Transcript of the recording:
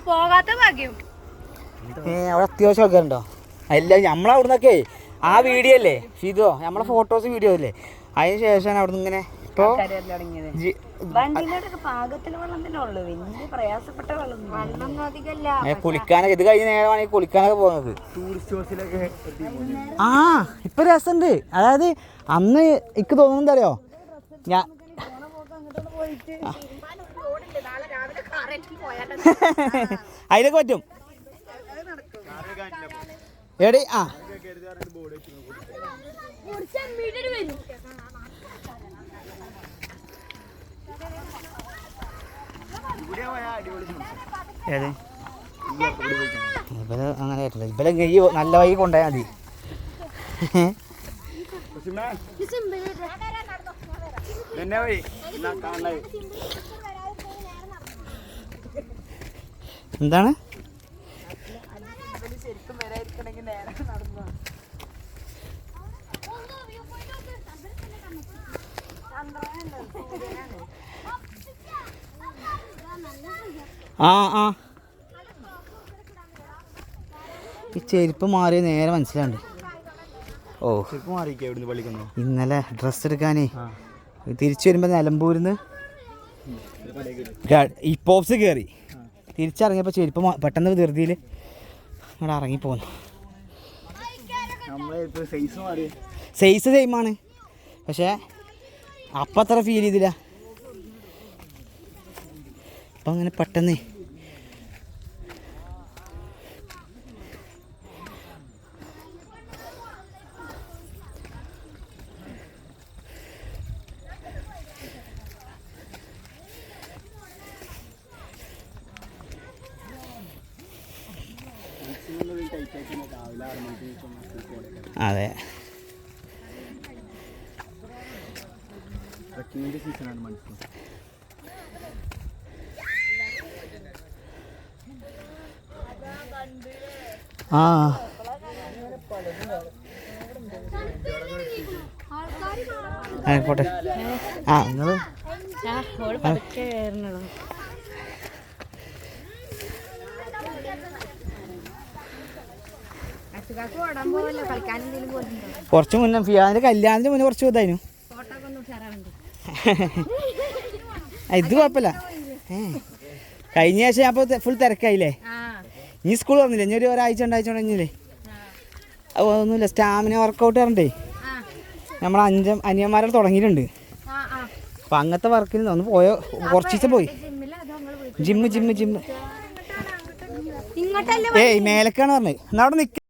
പോകാത്ത ഭാഗ്യം അവിടെ അത്യാവശ്യം ആൾക്കാരുണ്ടോ? അല്ല നമ്മളവിടുന്നൊക്കെ ആ വീഡിയോ അല്ലേ ഷീതോ, നമ്മളെ ഫോട്ടോസ് വീഡിയോ അല്ലേ, അതിന് ശേഷമാണ് അവിടെ നിന്ന് ഇങ്ങനെ ഇപ്പൊ കുളിക്കാനൊക്കെ ഇത് കഴിഞ്ഞ നേരമാണ് കുളിക്കാനൊക്കെ പോകുന്നത്. ആ ഇപ്പൊ രസമുണ്ട്. അതായത് അന്ന് എനിക്ക് തോന്നുന്നത് എന്താ അറിയോ, ഞാൻ അതിലൊക്കെ പറ്റും എടി. ആ ഏത് ഇവര് അങ്ങനെ ആയിട്ടില്ല, ഇവരെ ഈ നല്ല വഴി കൊണ്ടുപോയാൽ മതി. എന്താണ് ആ ആ ഈ ചെരുപ്പ് മാറിയ നേരെ മനസ്സിലാണ്ട്. ഓ ഇന്നലെ ഡ്രസ്സ് എടുക്കാനേ തിരിച്ചു വരുമ്പോൾ നിലമ്പൂരിന്ന് ഹിപ്പോപ്സ് കയറി തിരിച്ചിറങ്ങിയപ്പോൾ ചെരുപ്പ് പെട്ടെന്ന് ധൃതിയിൽ ഇവിടെ ഇറങ്ങിപ്പോന്നു. സൈസ് സെയിമാണ്, പക്ഷേ അപ്പം അത്ര ഫീൽ ചെയ്തില്ല. അപ്പം അങ്ങനെ പെട്ടെന്ന് അതെ ആ ആയിക്കോട്ടെ. ആ നിങ്ങൾ കുറച്ച് മുന്നേ ഫിയാന്റെ കല്യാണത്തിന് മുന്നേ കുറച്ച് ഇതായിരുന്നു. ഇത് കുഴപ്പമില്ല. കഴിഞ്ഞ ശേഷം അപ്പോൾ ഫുൾ തിരക്കായില്ലേ. ഇനി സ്കൂൾ വന്നില്ലേ, ഇനി ഒരാഴ്ച കഴിഞ്ഞില്ലേ. അപ്പോൾ ഒന്നുമില്ല, സ്റ്റാമിന വർക്കൗട്ട് പറഞ്ഞിട്ടേ നമ്മൾ 5 അനിയന്മാരോട് തുടങ്ങിയിട്ടുണ്ട്. അപ്പം അങ്ങനത്തെ വർക്കിൽ ഒന്ന് പോയോ, കുറച്ച് ദിവസം പോയി. ജിമ്മ് ഏയ് മേലക്കാണ് പറഞ്ഞത്. എന്നാൽ അവിടെ നിൽക്കുക.